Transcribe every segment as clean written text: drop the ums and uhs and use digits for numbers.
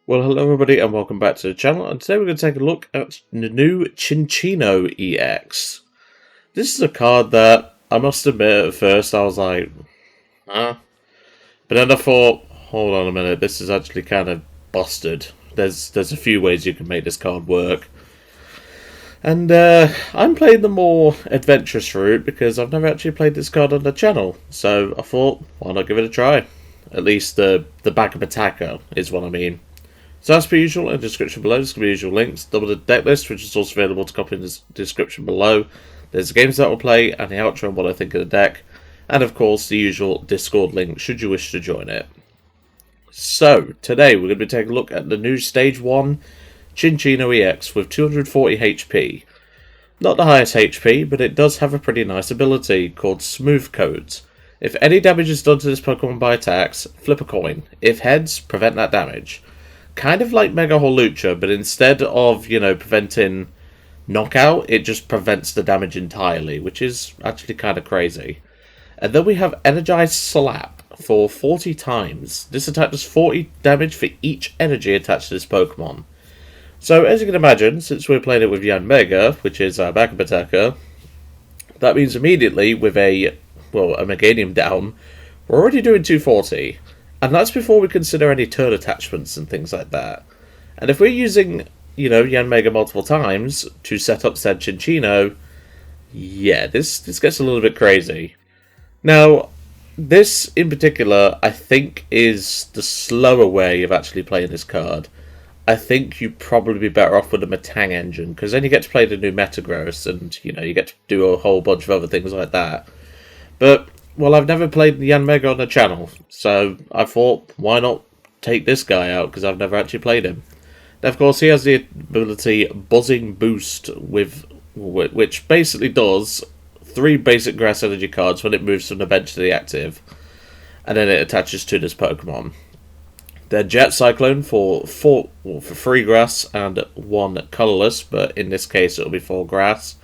Well, hello everybody and welcome back to the channel, and today we're going to take a look at the new Cinccino EX. This is a card that, I must admit, at first I was like, huh? But then I thought, hold on a minute, this is actually kind of busted. There's a few ways you can make this card work. And I'm playing the more adventurous route because I've never actually played this card on the channel. So I thought, why not give it a try? At least the backup attacker is what I mean. So as per usual, in the description below, there's going to be usual links. Double the deck list, which is also available to copy in the description below. There's the games that we'll play, and the outro and what I think of the deck. And of course, the usual Discord link, should you wish to join it. So, today we're going to be taking a look at the new Stage 1 Cinccino EX with 240 HP. Not the highest HP, but it does have a pretty nice ability called Smooth Codes. If any damage is done to this Pokemon by attacks, flip a coin. If heads, prevent that damage. Kind of like Mega Lucha, but instead of, preventing knockout, it just prevents the damage entirely, which is actually kind of crazy. And then we have Energized Slap for 40 times. This attack does 40 damage for each energy attached to this Pokemon. So, as you can imagine, since we're playing it with Yanmega, which is our backup attacker, that means immediately with a Meganium down, we're already doing 240. And that's before we consider any turn attachments and things like that. And if we're using, Yanmega multiple times to set up said Cinccino, yeah, this gets a little bit crazy. Now, this in particular, I think, is the slower way of actually playing this card. I think you'd probably be better off with a Metang engine, because then you get to play the new Metagross, and, you get to do a whole bunch of other things like that. But well, I've never played Yanmega on the channel, so I thought, why not take this guy out, because I've never actually played him. Now, of course, he has the ability Buzzing Boost, which basically does 3 basic Grass Energy cards when it moves from the bench to the active, and then it attaches to this Pokemon. Then Jet Cyclone for 3 Grass and 1 Colourless, but in this case it'll be 4 Grass.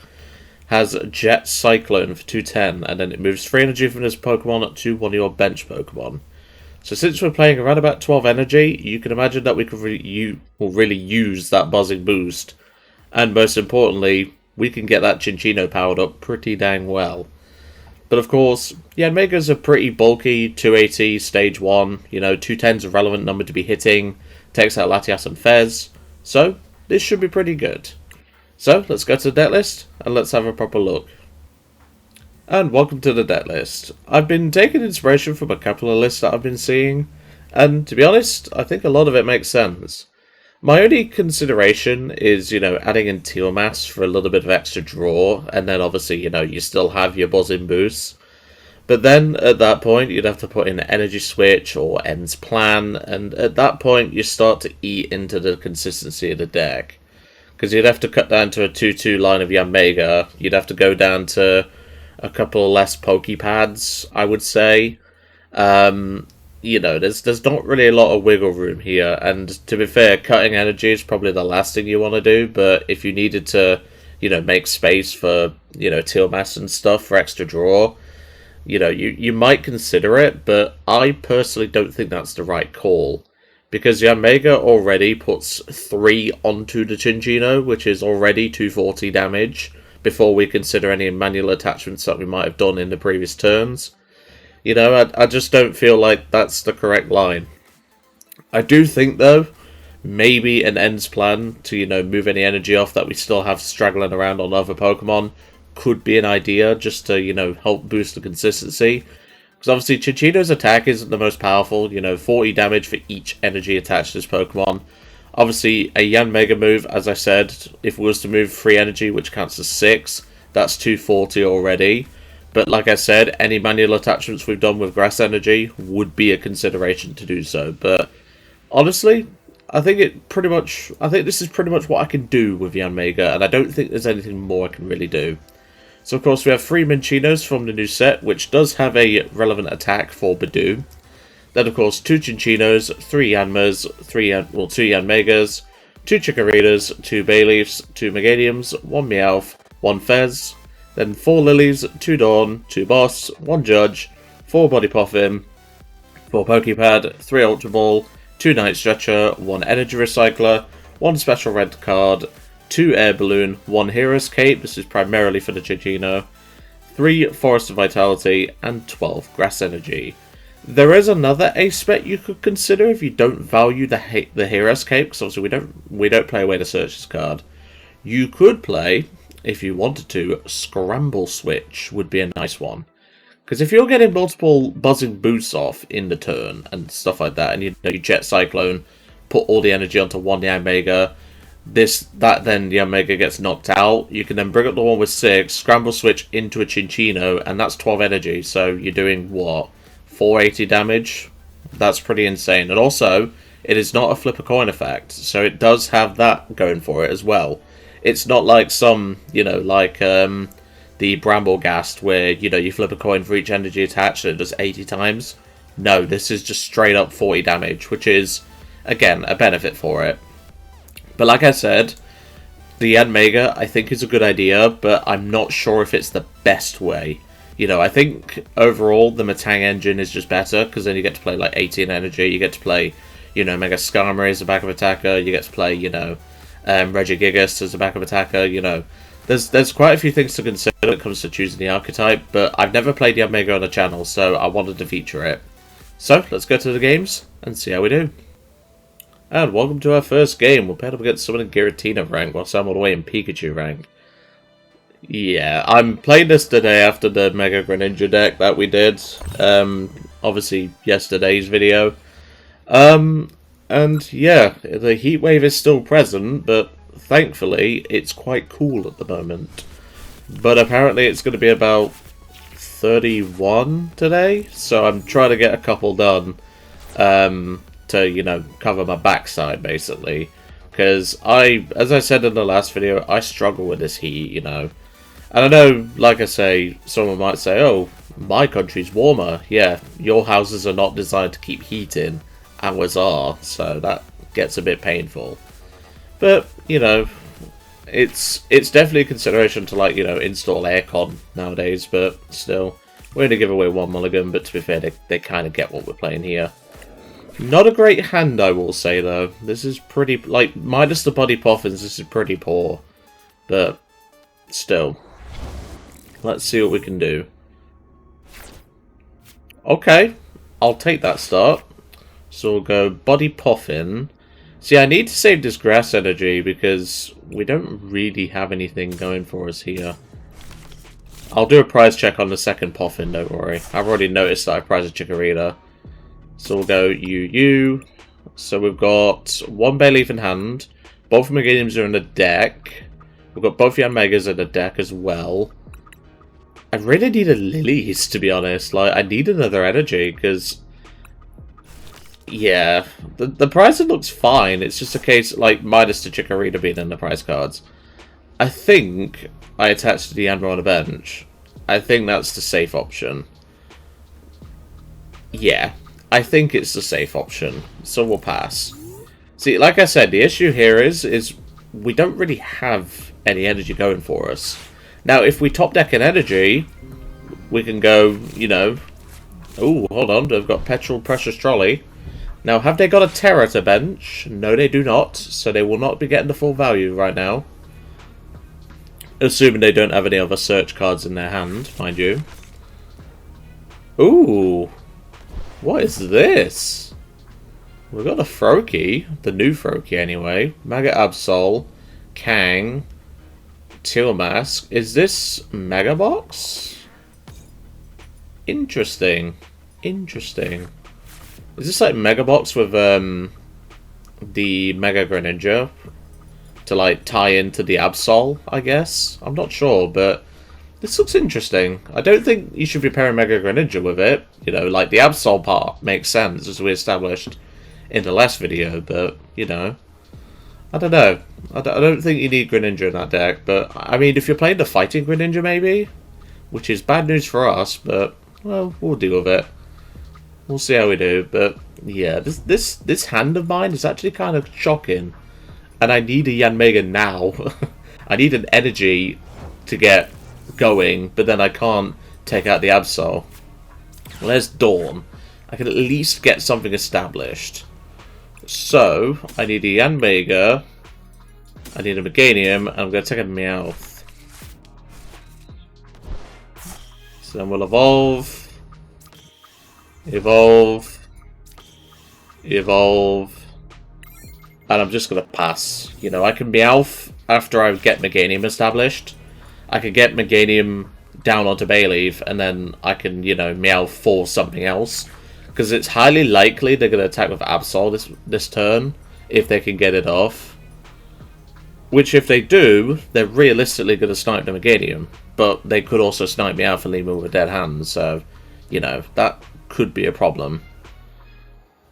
Has Jet Cyclone for 210, and then it moves 3 energy from this Pokemon to one of your bench Pokemon. So since we're playing around about 12 energy, you can imagine that we could really use that Buzzing Boost. And most importantly, we can get that Cinccino powered up pretty dang well. But of course, Yanmega's a pretty bulky 280 stage 1, 210's a relevant number to be hitting, takes out Latias and Fez, so this should be pretty good. So, let's go to the deck list, and let's have a proper look. And welcome to the deck list. I've been taking inspiration from a couple of lists that I've been seeing, and to be honest, I think a lot of it makes sense. My only consideration is, adding in Teal Mass for a little bit of extra draw, and then obviously, you still have your Buzzing Boost. But then, at that point, you'd have to put in Energy Switch or End's Plan, and at that point, you start to eat into the consistency of the deck. Because you'd have to cut down to a 2-2 line of Yanmega. You'd have to go down to a couple less Poké Pads, I would say. There's not really a lot of wiggle room here. And to be fair, cutting energy is probably the last thing you want to do. But if you needed to, make space for, Teal Mass and stuff for extra draw, you might consider it. But I personally don't think that's the right call. Because Yanmega already puts 3 onto the Cinccino, which is already 240 damage, before we consider any manual attachments that we might have done in the previous turns. I just don't feel like that's the correct line. I do think, though, maybe an End's Plan to, move any energy off that we still have straggling around on other Pokemon could be an idea, just to, help boost the consistency. Because obviously Cinccino's attack isn't the most powerful, 40 damage for each energy attached to this Pokemon. Obviously, a Yanmega move, as I said, if it was to move 3 energy, which counts as 6, that's 240 already. But like I said, any manual attachments we've done with Grass Energy would be a consideration to do so. But honestly, I think this is pretty much what I can do with Yanmega, and I don't think there's anything more I can really do. So of course we have 3 Mincinos from the new set, which does have a relevant attack for Bidoof. Then of course 2 Cinccinos, 3 Yanmas, 2 Yanmegas, 2 Chikoritas, 2 Bayleefs, 2 Meganiums, 1 Meowth, 1 Fez, then 4 Lillies, 2 Dawn, 2 Boss, 1 Judge, 4 Buddy-Buddy Poffin, 4 Poké Pad, 3 Ultra Ball, 2 Night Stretcher, 1 Energy Recycler, 1 Special Red Card, 2 Air Balloon, 1 Hero's Cape, this is primarily for the Cinccino, 3 Forest of Vitality, and 12 Grass Energy. There is another ace spec you could consider if you don't value the Hero's Cape, because obviously we don't play away the Searches card. You could play, if you wanted to, Scramble Switch would be a nice one. Because if you're getting multiple buzzing boosts off in the turn and stuff like that, and you Jet Cyclone, put all the energy onto one Yanmega, then Yanmega gets knocked out, you can then bring up the one with 6, Scramble Switch into a Cinccino, and that's 12 energy, so you're doing, what, 480 damage? That's pretty insane. And also, it is not a flip a coin effect, so it does have that going for it as well. It's not like some, like the Bramblegast where, you flip a coin for each energy attached and it does 80 times. No, this is just straight up 40 damage, which is, again, a benefit for it. But like I said, the Yanmega I think is a good idea, but I'm not sure if it's the best way. I think overall the Metang engine is just better, because then you get to play like 18 energy, you get to play, Mega Skarmory as a backup attacker, you get to play, Regigigas as a backup attacker, There's quite a few things to consider when it comes to choosing the archetype, but I've never played Yanmega on the channel, so I wanted to feature it. So, let's go to the games and see how we do. And welcome to our first game. We're paired up against someone in Giratina rank, whilst I'm all the way in Pikachu rank. Yeah, I'm playing this today after the Mega Greninja deck that we did. Obviously, yesterday's video. And yeah, the heat wave is still present, but thankfully it's quite cool at the moment. But apparently it's going to be about 31 today, so I'm trying to get a couple done to, cover my backside, basically. Because as I said in the last video, I struggle with this heat, And I know, like I say, someone might say, oh, my country's warmer. Yeah, your houses are not designed to keep heat in. Ours are, so that gets a bit painful. But, it's definitely a consideration to, like, install aircon nowadays, but still. We're going to give away one mulligan, but to be fair, they kind of get what we're playing here. Not a great hand, I will say, though. This is pretty, like, minus the Buddy Poffins, this is pretty poor. But, still. Let's see what we can do. Okay, I'll take that start. So we'll go Buddy Poffin. See, I need to save this Grass Energy because we don't really have anything going for us here. I'll do a prize check on the second Poffin, don't worry. I've already noticed that I prized a Chikorita. So we'll go UU. So we've got one Bayleef in hand. Both Meganiums are in the deck. We've got both Yanmegas in the deck as well. I really need a Lillies, to be honest. Like, I need another energy, because... yeah, the pricing looks fine. It's just a case, like, minus the Chikorita being in the prize cards. I think I attached the Yanma on the bench. I think that's the safe option. Yeah, I think it's the safe option. So we'll pass. See, like I said, the issue here is we don't really have any energy going for us. Now, if we top deck an energy, we can go, oh, hold on, they've got Petrol Precious Trolley. Now, have they got a Terra to bench? No, they do not, so they will not be getting the full value right now. Assuming they don't have any other search cards in their hand, mind you. Ooh, what is this? We've got a Froakie, the new Froakie anyway. Mega Absol, Kang, Teal Mask. Is this Mega Box? Interesting. Interesting. Is this like Mega Box with the Mega Greninja to like tie into the Absol, I guess? I'm not sure, but this looks interesting. I don't think you should be pairing Mega Greninja with it. Like the Absol part makes sense as we established in the last video, but I don't know. I don't think you need Greninja in that deck, but I mean, if you're playing the fighting Greninja, maybe, which is bad news for us, but well, we'll deal with it. We'll see how we do. But yeah, this hand of mine is actually kind of shocking, and I need a Yanmega now. I need an energy to get going, but then I can't take out the Absol. Well, there's Dawn. I can at least get something established. So, I need a Yanmega, I need a Meganium, and I'm going to take a Meowth. So then we'll evolve, evolve, evolve, and I'm just going to pass. You know, I can Meowth after I get Meganium established. I can get Meganium down onto Bayleef, and then I can, you know, Meowth for something else. Because it's highly likely they're going to attack with Absol this turn, if they can get it off. Which, if they do, they're realistically going to snipe the Meganium. But they could also snipe Meowth and leave me with a dead hand, so, you know, that could be a problem.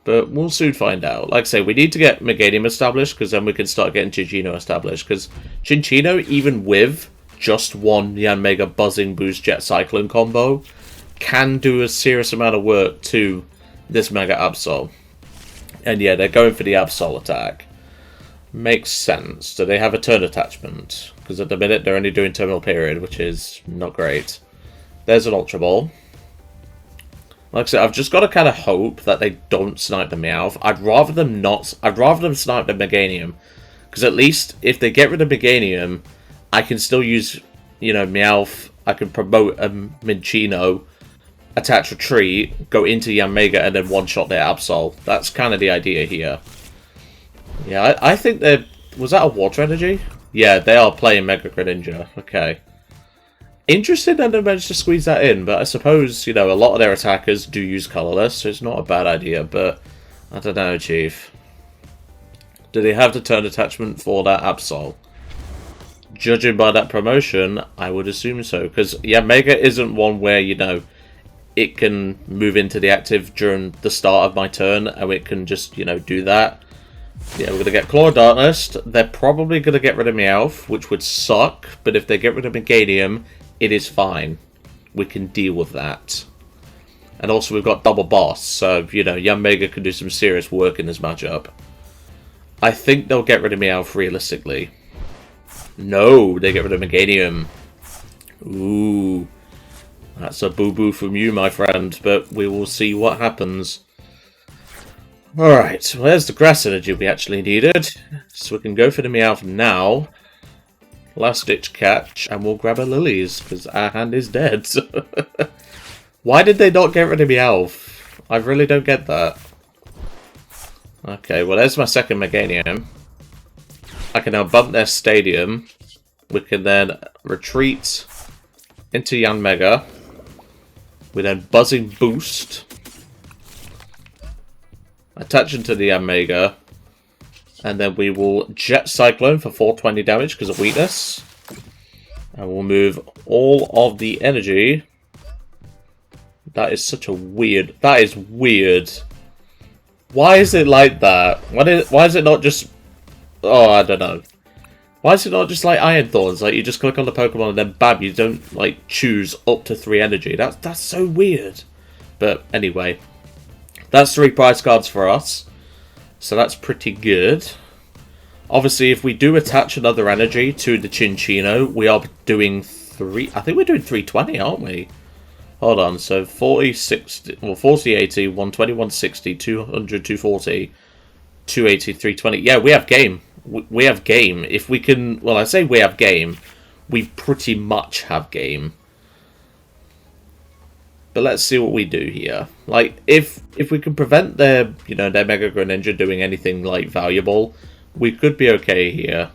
But we'll soon find out. Like I say, we need to get Meganium established, because then we can start getting Cinccino established. Because Cinccino, even with just one Yanmega Buzzing Boost Jet Cyclone combo, can do a serious amount of work to this Mega Absol. And yeah, they're going for the Absol attack. Makes sense. Do they have a turn attachment? Because at the minute they're only doing Terminal Period, which is not great. There's an Ultra Ball. Like I said, I've just got to kind of hope that they don't snipe the Meowth. I'd rather them not. I'd rather them snipe the Meganium. Because at least if they get rid of Meganium, I can still use, you know, Meowth. I can promote a Minccino, attach Retreat, go into Yanmega, and then one-shot their Absol. That's kind of the idea here. Yeah, I think they're... Was that a Water Energy? Yeah, they are playing Mega Greninja. Okay. Interesting that they managed to squeeze that in, but I suppose, you know, a lot of their attackers do use Colorless, so it's not a bad idea, but I don't know, Chief. Do they have the turn attachment for that Absol? Judging by that promotion, I would assume so, because Yanmega isn't one where, you know, it can move into the active during the start of my turn, and it can just, you know, do that. Yeah, we're going to get Claw of Darkness. They're probably going to get rid of Meowth, which would suck, but if they get rid of Meganium, it is fine. We can deal with that. And also we've got Double Boss, so, you know, Yanmega can do some serious work in this matchup. I think they'll get rid of Meowth realistically. No, they get rid of Meganium. Ooh. That's a boo-boo from you, my friend, but we will see what happens. Alright, well, there's the Grass Energy we actually needed. So we can go for the Meowth now. Last-ditch catch, and we'll grab a Lillie's, because our hand is dead. Why did they not get rid of Meowth? I really don't get that. Okay, well, there's my second Meganium. I can now bump their Stadium. We can then retreat into Yanmega. We then Buzzing Boost. Attach into the Yanmega. And then we will Jet Cyclone for 420 damage because of weakness. And we'll move all of the energy. That is such a weird... That is weird. Why is it like that? Why is it not just... Oh, I don't know. Why is it not just like Iron Thorns? Like, you just click on the Pokemon and then bam, you don't, like, choose up to 3 energy. That's so weird. But, anyway. That's 3 prize cards for us. So that's pretty good. Obviously, if we do attach another energy to the Cinccino, we are doing 3... I think we're doing 320, aren't we? Hold on. So, 40, 60... Well, 40, 80, 120, 160, 200, 240, 280, 320. Yeah, we have game. We have game. If we can... Well, I say we have game. We pretty much have game. But let's see what we do here. Like, if we can prevent their, you know, their Mega Greninja doing anything, like, valuable, we could be okay here.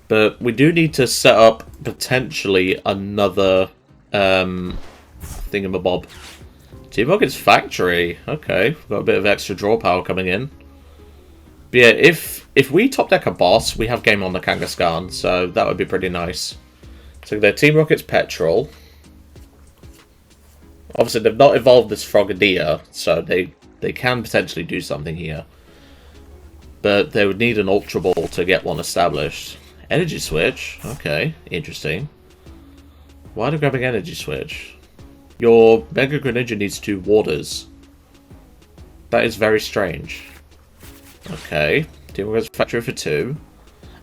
But we do need to set up, potentially, another, thingamabob. Team Rocket's Factory. Okay, we've got a bit of extra draw power coming in. But yeah, if we top deck a boss, we have game on the Kangaskhan, so that would be pretty nice. So their Team Rocket's Petrol. Obviously, they've not evolved this Frogadier, so they can potentially do something here. But they would need an Ultra Ball to get one established. Energy Switch? Okay, interesting. Why are they grabbing Energy Switch? Your Mega Greninja needs 2 Waters. That is very strange. Okay, Team Rocket's Factory for 2.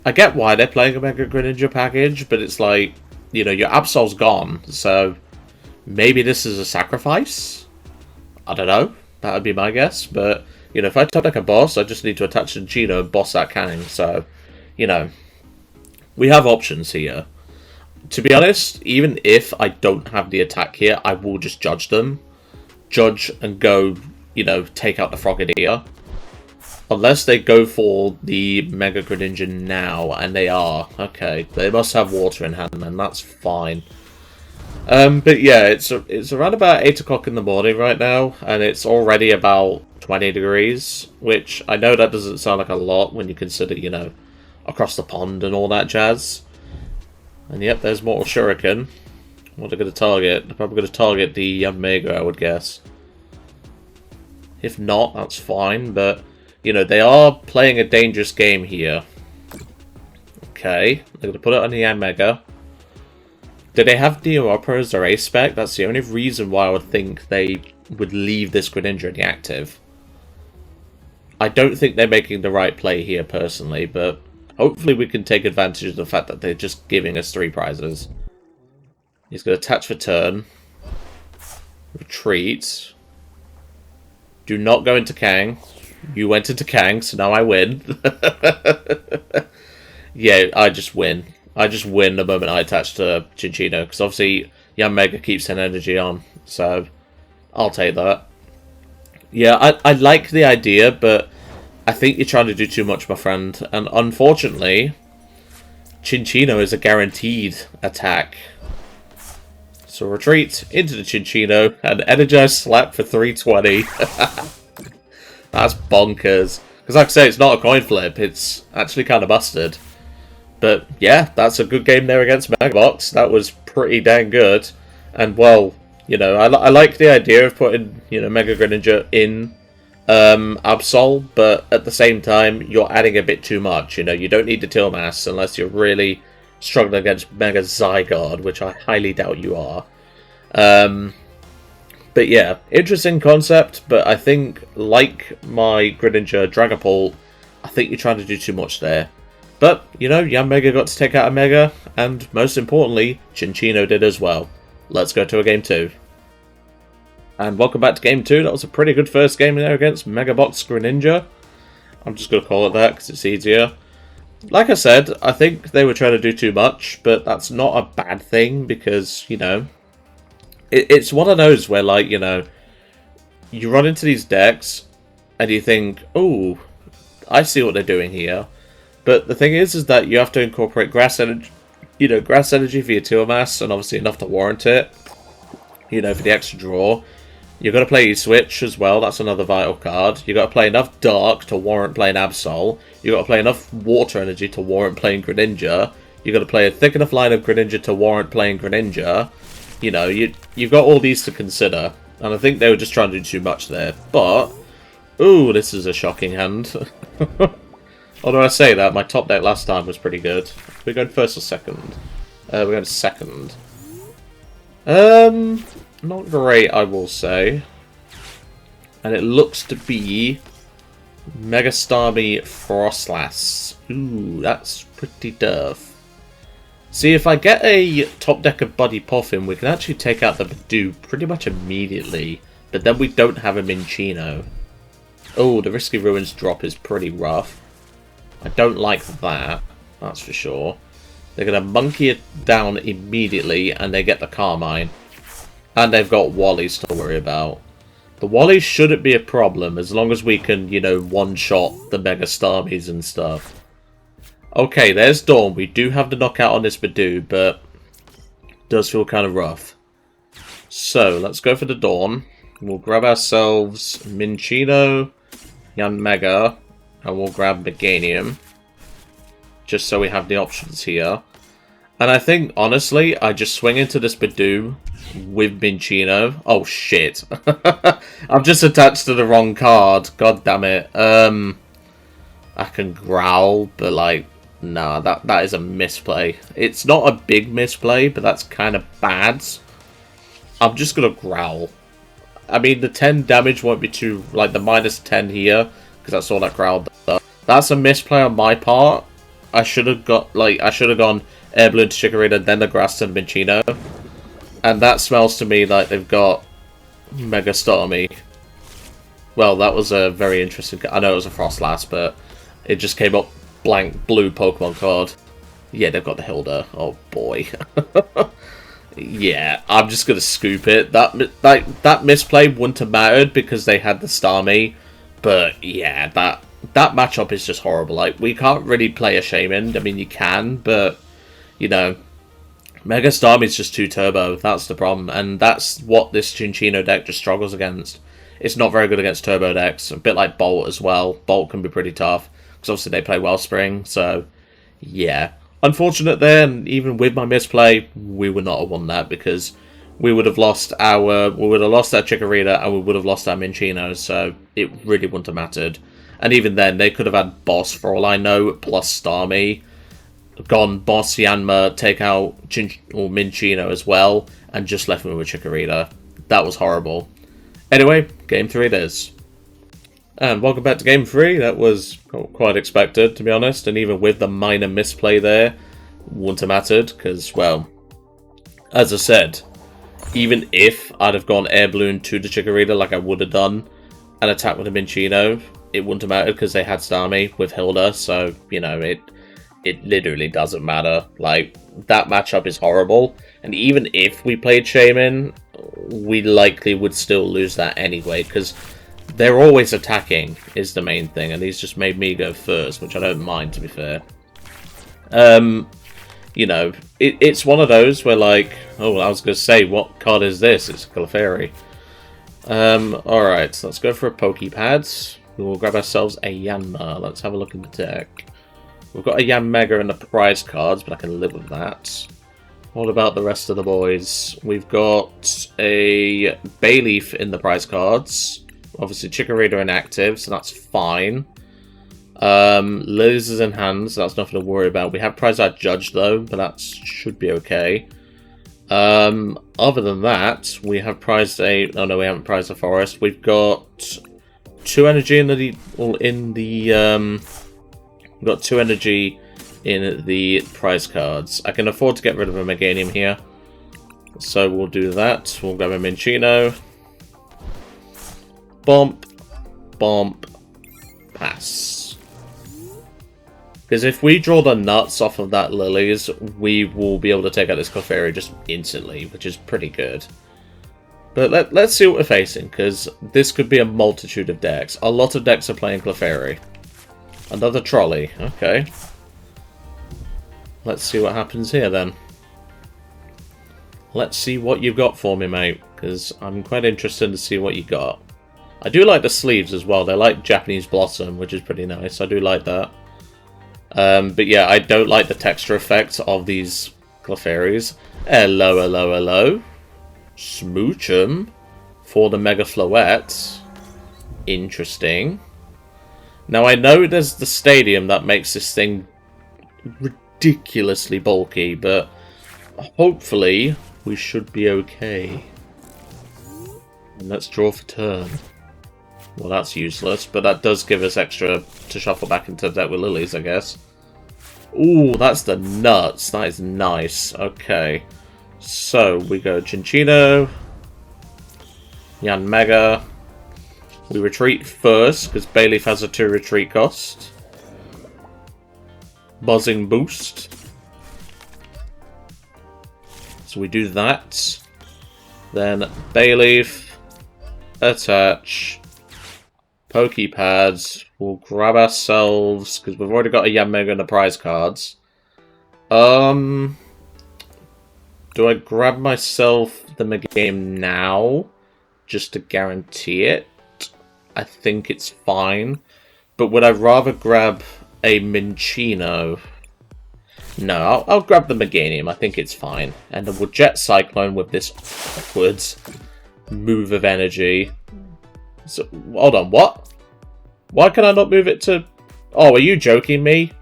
I get why they're playing a Mega Greninja package, but it's like, you know, your Absol's gone, so... Maybe this is a sacrifice? I don't know. That would be my guess. But You know, if I top deck a boss, I just need to attach Cinccino and boss that Kang. So, you know, we have options here. To be honest, even if I don't have the attack here, I will just judge them. Judge and go, you know, take out the Frogadier. Unless they go for the Mega Greninja now, and they are. Okay, they must have water in hand, and that's fine. But yeah, it's around about 8 o'clock in the morning right now, and it's already about 20 degrees, which I know that doesn't sound like a lot when you consider, you know, across the pond and all that jazz. And yep, there's Mortal Shuriken. What are they going to target? They're probably going to target the Yanmega, I would guess. If not, that's fine, but, you know, they are playing a dangerous game here. Okay, they're going to put it on the Yanmega. Do they have Deoropera as their ace spec? That's the only reason why I would think they would leave this Greninja in the active. I don't think they're making the right play here, personally, but hopefully we can take advantage of the fact that they're just giving us 3 prizes. He's going to attach for turn. Retreat. Do not go into Kang. You went into Kang, so now I win. Yeah, I just win. I just win the moment I attach to Cinccino, because obviously Yanmega keeps an energy on, so I'll take that. Yeah, I like the idea, but I think you're trying to do too much, my friend, and unfortunately, Cinccino is a guaranteed attack. So retreat into the Cinccino, and energize slap for 320. That's bonkers. Because like I say, it's not a coin flip, it's actually kind of busted. But yeah, that's a good game there against Megabox. That was pretty dang good. And well, you know, I like the idea of putting, you know, Mega Greninja in Absol, but at the same time, you're adding a bit too much. You know, you don't need the Teal Mass unless you're really struggling against Mega Zygarde, which I highly doubt you are. But yeah, interesting concept, but I think, like my Greninja Dragapult, I think you're trying to do too much there. But, you know, Yanmega got to take out a Mega, and most importantly, Cinccino did as well. Let's go to a Game 2. And welcome back to Game 2. That was a pretty good first game there against Megabox Greninja. I'm just going to call it that because it's easier. Like I said, I think they were trying to do too much, but that's not a bad thing because, you know, it's one of those where, like, you know, you run into these decks and you think, oh, I see what they're doing here. But the thing is that you have to incorporate Grass Energy, you know, Grass Energy for your Teal Mass, and obviously enough to warrant it, you know, for the extra draw. You've got to play E-Switch as well, that's another vital card. You've got to play enough Dark to warrant playing Absol. You've got to play enough Water Energy to warrant playing Greninja. You've got to play a thick enough line of Greninja to warrant playing Greninja. You know, you've got all these to consider. And I think they were just trying to do too much there. But, ooh, this is a shocking hand. Although I say that, my top deck last time was pretty good. We're going first or second? We're going second. Not great, I will say. And it looks to be Mega Starmie Frostlass. Ooh, that's pretty tough. See, if I get a top deck of Buddy Poffin, we can actually take out the Badoo pretty much immediately. But then we don't have a Minccino. Oh, the Risky Ruins drop is pretty rough. I don't like that, that's for sure. They're going to monkey it down immediately, and they get the Carmine. And they've got Wallies to worry about. The Wallies shouldn't be a problem, as long as we can, you know, one-shot the Mega Starmies and stuff. Okay, there's Dawn. We do have the knockout on this Badoo, but it does feel kind of rough. So, let's go for the Dawn. We'll grab ourselves Minccino, Yanmega, and we'll grab Meganium. Just so we have the options here. And I think, honestly, I just swing into this Badoo with Minccino. Oh, shit. I've just attached to the wrong card. God damn it. I can growl, but, like, nah, that is a misplay. It's not a big misplay, but that's kind of bad. I'm just going to growl. I mean, the 10 damage won't be too, like, the minus 10 here, because that's all that growl does. That's a misplay on my part. I should have gone Air Balloon to Chikorita, then the Grass to Minccino. And that smells to me like they've got Mega Starmie. Well, that was a very interesting... I know it was a Frostlass, but it just came up blank blue Pokemon card. Yeah, they've got the Hilda. Oh, boy. Yeah, I'm just going to scoop it. That misplay wouldn't have mattered because they had the Starmie. But, yeah, that matchup is just horrible. Like, we can't really play a Shaman. I mean, you can, but, you know... Mega Starmie is just too turbo. That's the problem. And that's what this Cinccino deck just struggles against. It's not very good against turbo decks. A bit like Bolt as well. Bolt can be pretty tough. Because obviously they play Wellspring. So, yeah. Unfortunate there. And even with my misplay, we would not have won that. Because we would have lost our... We would have lost our Chikorita. And we would have lost our Minccino. So, it really wouldn't have mattered. And even then, they could have had Boss for all I know. Plus Starmie. Gone Boss, Yanma, take out Minccino as well, and just left me with Chikorita. That was horrible. Anyway, Game 3 it is. And welcome back to Game 3. That was quite expected, to be honest, and even with the minor misplay there, wouldn't have mattered, because, well, as I said, even if I'd have gone Air Balloon to the Chikorita like I would have done, and attacked with a Minccino, it wouldn't have mattered, because they had Starmie with Hilda, so, you know, it literally doesn't matter. Like, that matchup is horrible. And even if we played Shaman, we likely would still lose that anyway. Because they're always attacking is the main thing. And he's just made me go first, which I don't mind, to be fair. You know, it's one of those where, like... Oh, I was going to say, what card is this? It's a Clefairy. Alright, so let's go for a Poké Pad. We'll grab ourselves a Yanma. Let's have a look in the deck. We've got a Yanmega in the prize cards, but I can live with that. What about the rest of the boys? We've got a Bayleef in the prize cards. Obviously, Chikorita inactive, so that's fine. Lillie's is in hand, so that's nothing to worry about. We have prized our Judge, though, but that should be okay. Other than that, we have prized a... Oh, no, we haven't prized a Forest. We've got 2 energy We've got 2 energy in the prize cards. I can afford to get rid of a Meganium here. So we'll do that. We'll grab a Minccino. Bump. Bump. Pass. Because if we draw the nuts off of that Lillie's, we will be able to take out this Clefairy just instantly, which is pretty good. But let's see what we're facing, because this could be a multitude of decks. A lot of decks are playing Clefairy. Another trolley. Okay. Let's see what happens here, then. Let's see what you've got for me, mate, because I'm quite interested to see what you got. I do like the sleeves as well. They're like Japanese Blossom, which is pretty nice. I do like that. But yeah, I don't like the texture effect of these Clefairies. Hello, hello, hello. Smooch 'em for the Mega Floette. Interesting. Now, I know there's the stadium that makes this thing ridiculously bulky, but hopefully we should be okay. And let's draw for turn. Well, that's useless, but that does give us extra to shuffle back into the deck with Lillies, I guess. Ooh, that's the nuts. That is nice. Okay. So, we go Cinccino, Yanmega. We retreat first, because Bayleef has a 2 retreat cost. Buzzing Boost. So we do that. Then Bayleef. Attach. Poké Pads. We'll grab ourselves, because we've already got a Yanmega in the prize cards. Do I grab myself the Meganium now, just to guarantee it? I think it's fine. But would I rather grab a Minccino? No, I'll grab the Meganium. I think it's fine. And then we'll Jet Cyclone with this upwards move of energy. So, hold on, what? Why can I not move it to... Oh, are you joking me?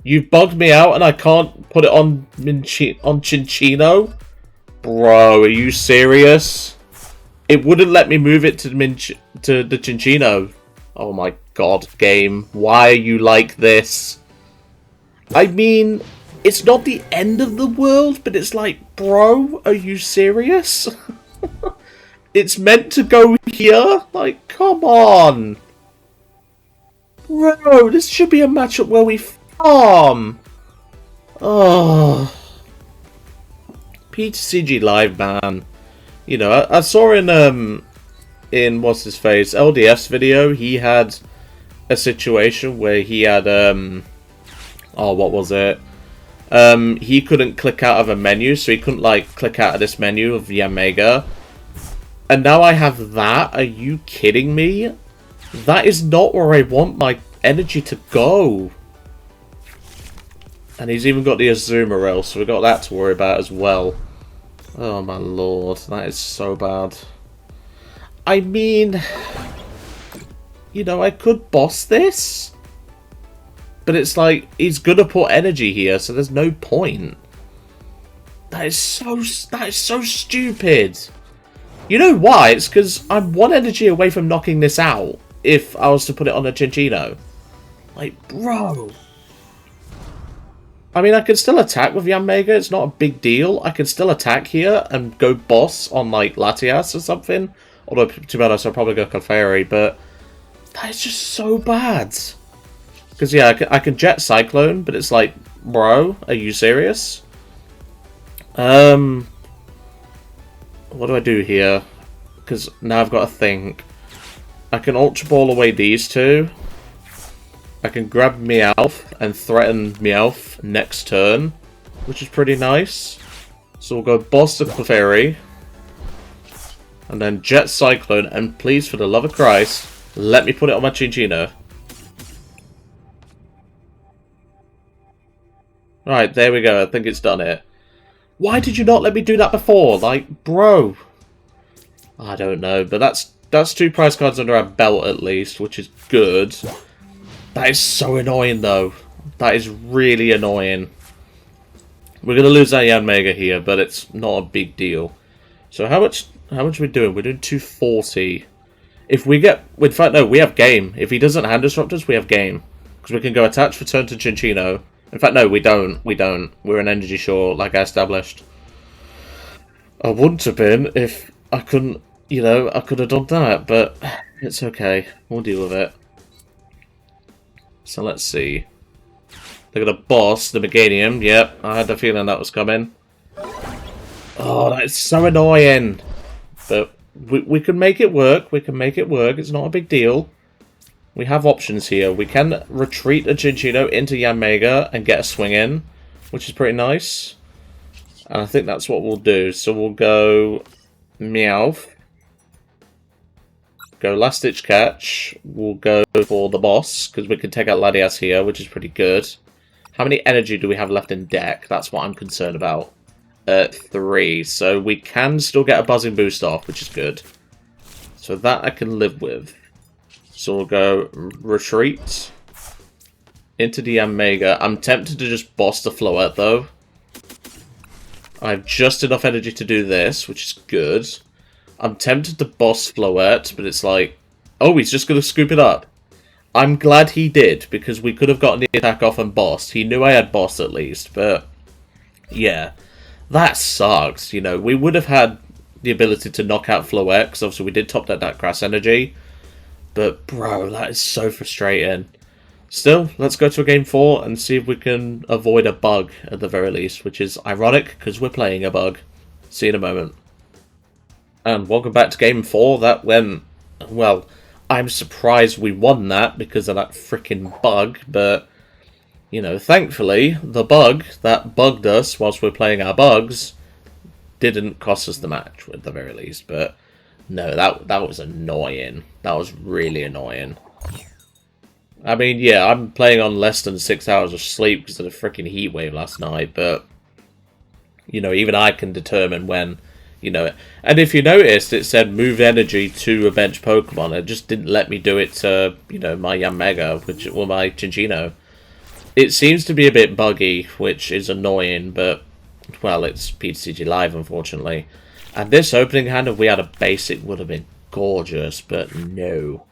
You've bugged me out and I can't put it on Cinccino? Bro, are you serious? It wouldn't let me move it to the Cinccino. Oh my god, game. Why are you like this? I mean, it's not the end of the world, but it's like, bro, are you serious? It's meant to go here? Like, come on. Bro, this should be a matchup where we farm. Oh. PTCG Live, man. You know, I saw in what's his face, LDF's video, he had a situation where he had, oh, what was it? He couldn't click out of a menu, so he couldn't, like, click out of this menu of Yanmega. And now I have that? Are you kidding me? That is not where I want my energy to go. And he's even got the Azuma rail, so we've got that to worry about as well. Oh my lord, that is so bad. I mean, you know, I could boss this. But it's like, he's gonna put energy here, so there's no point. That is so stupid. You know why? It's because I'm one energy away from knocking this out if I was to put it on a Cinccino. Like, bro. I mean, I can still attack with Yanmega. It's not a big deal. I can still attack here and go boss on, like, Latias or something. Although, to be honest, I'll probably go Clefairy, but that is just so bad. Because, yeah, I can Jet Cyclone, but it's like, bro, are you serious? What do I do here? Because now I've got to think. I can Ultra Ball away these two. I can grab Meowth and threaten Meowth next turn, which is pretty nice. So we'll go boss the Clefairy. And then Jet Cyclone, and please, for the love of Christ, let me put it on my Cinccino. Right, there we go. I think it's done it. Why did you not let me do that before? Like, bro. I don't know, but that's 2 prize cards under our belt at least, which is good. That is so annoying, though. That is really annoying. We're going to lose our Yanmega here, but it's not a big deal. So how much are we doing? We're doing 240. If we get... In fact, no, we have game. If he doesn't hand disrupt us, we have game. Because we can go attach for turn to Cinccino. In fact, no, we don't. We don't. We're an energy short, like I established. I wouldn't have been if I couldn't, you know, I could have done that, but it's okay. We'll deal with it. So let's see. Look at the boss, the Meganium. Yep, I had a feeling that was coming. Oh, that is so annoying. But we can make it work. We can make it work. It's not a big deal. We have options here. We can retreat a Cinccino into Yanmega and get a swing in, which is pretty nice. And I think that's what we'll do. So we'll go Meowth. Go Last Ditch Catch. We'll go for the boss, because we can take out Latias here, which is pretty good. How many energy do we have left in deck? That's what I'm concerned about. 3. So we can still get a buzzing boost off, which is good. So that I can live with. So we'll go retreat into the Yanmega. I'm tempted to just boss the Floette, though. I have just enough energy to do this, which is good. I'm tempted to boss Floette, but it's like... Oh, he's just going to scoop it up. I'm glad he did, because we could have gotten the attack off and bossed. He knew I had bossed at least, but... Yeah. That sucks, you know. We would have had the ability to knock out Floette, because obviously we did top that Grass Energy. But, bro, that is so frustrating. Still, let's go to a game 4 and see if we can avoid a bug at the very least, which is ironic because we're playing a bug. See you in a moment. And welcome back to game 4. That went, well, I'm surprised we won that because of that freaking bug, but, you know, thankfully, the bug that bugged us whilst we're playing our bugs didn't cost us the match at the very least, but... No, that was annoying. That was really annoying. I mean, yeah, I'm playing on less than 6 hours of sleep because of the freaking heat wave last night, but, you know, even I can determine when, you know... And if you noticed, it said move energy to a bench Pokemon. It just didn't let me do it to, you know, my Yanmega, or my Cinccino. It seems to be a bit buggy, which is annoying, but, well, it's PTCG Live, unfortunately. And this opening hand, if we had a basic, would have been gorgeous, but no.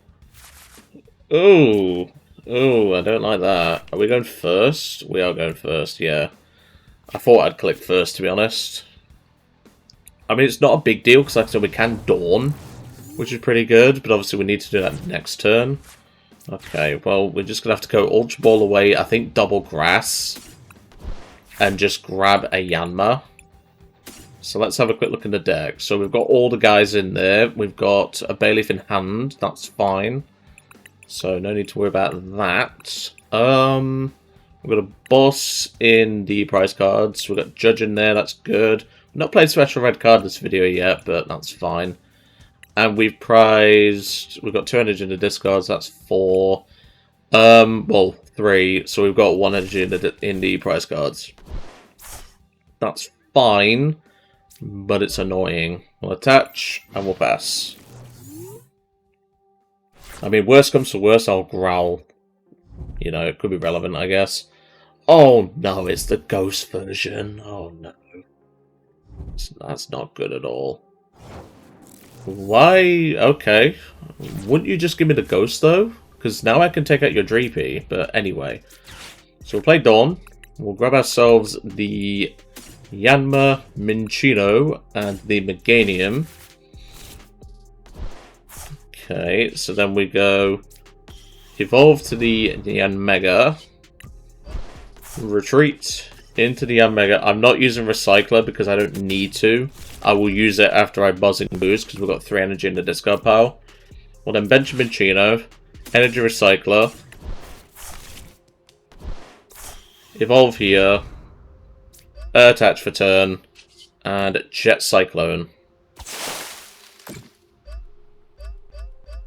Ooh. Ooh, I don't like that. Are we going first? We are going first, yeah. I thought I'd click first, to be honest. I mean, it's not a big deal, because like I said, we can Dawn, which is pretty good, but obviously we need to do that next turn. Okay, well, we're just going to have to go Ultra Ball away, I think double Grass, and just grab a Yanma. So let's have a quick look in the deck. So we've got all the guys in there. We've got a Bayleef in hand. That's fine. So no need to worry about that. We've got a boss in the prize cards. We've got Judge in there. That's good. We've not played Special Red Card this video yet, but that's fine. And we've prized... We've got 2 energy in the discards. That's 4. Well, 3. So we've got 1 energy in the prize cards. That's fine. But it's annoying. We'll attach, and we'll pass. I mean, worst comes to worst, I'll growl. You know, it could be relevant, I guess. Oh, no, it's the ghost version. Oh, no. That's not good at all. Why? Okay. Wouldn't you just give me the ghost, though? Because now I can take out your Dreepy. But anyway. So we'll play Dawn. We'll grab ourselves the Yanma, Minccino, and the Meganium. Okay, so then we go evolve to the Yanmega, retreat into the Yanmega. I'm not using Recycler because I don't need to. I will use it after I buzzing boost because we've got 3 energy in the discard pile. Well then, bench Minccino, Energy Recycler, evolve here. Attach for turn, and Jet Cyclone.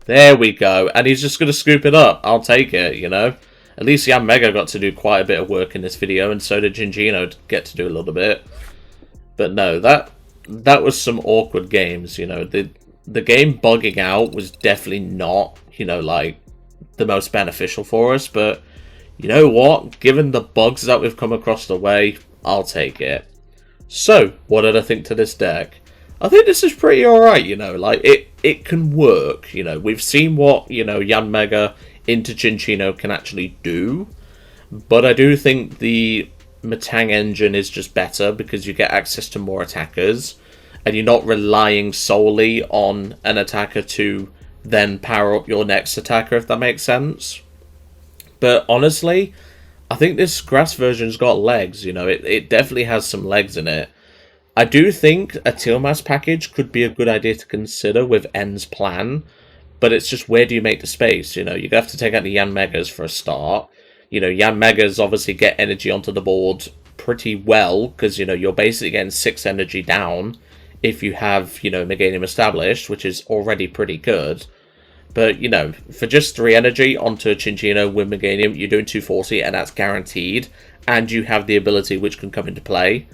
There we go, and he's just going to scoop it up. I'll take it, you know. At least Yanmega got to do quite a bit of work in this video, and so did Cinccino get to do a little bit. But no, that was some awkward games, you know. The game bugging out was definitely not, you know, like, the most beneficial for us, but you know what? Given the bugs that we've come across the way, I'll take it. So, what did I think to this deck? I think this is pretty alright, you know, like, it can work, you know. We've seen what, you know, Yanmega into Cinccino can actually do, but I do think the Metang engine is just better because you get access to more attackers, and you're not relying solely on an attacker to then power up your next attacker, if that makes sense. But honestly, I think this grass version's got legs, you know, it definitely has some legs in it. I do think a Teal'c package could be a good idea to consider with N's plan, but it's just where do you make the space, you know? You have to take out the Yanmegas for a start. You know, Yanmegas obviously get energy onto the board pretty well, because, you know, you're basically getting 6 energy down if you have, you know, Meganium established, which is already pretty good. But, you know, for just 3 energy onto Cinccino with Meganium, you're doing 240, and that's guaranteed. And you have the ability which can come into play.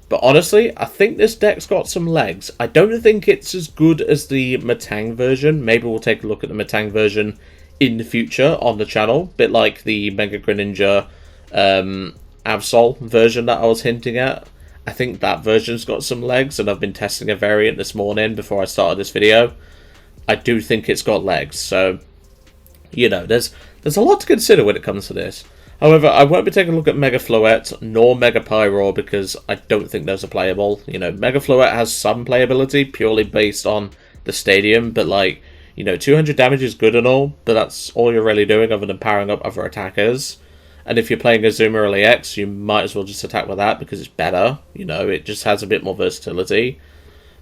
But honestly, I think this deck's got some legs. I don't think it's as good as the Metang version. Maybe we'll take a look at the Metang version in the future on the channel. Bit like the Mega Greninja Absol version that I was hinting at. I think that version's got some legs, and I've been testing a variant this morning before I started this video. I do think it's got legs, so, you know, there's a lot to consider when it comes to this. However, I won't be taking a look at Mega Floette nor Mega Pyroar because I don't think those are playable. You know, Mega Floette has some playability purely based on the stadium, but like, you know, 200 damage is good and all, but that's all you're really doing other than powering up other attackers. And if you're playing Azuma or EX, you might as well just attack with that because it's better. You know, it just has a bit more versatility.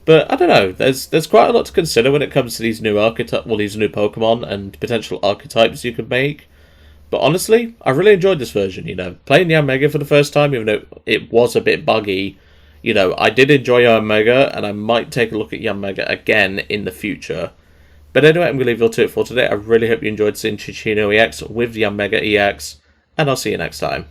But I don't know, there's quite a lot to consider when it comes to these new these new Pokemon and potential archetypes you could make. But honestly, I really enjoyed this version, you know. Playing Yanmega for the first time, even though it was a bit buggy, you know, I did enjoy Yanmega, and I might take a look at Yanmega again in the future. But anyway, I'm going to leave it for today. I really hope you enjoyed seeing Cinccino EX with Yanmega EX, and I'll see you next time.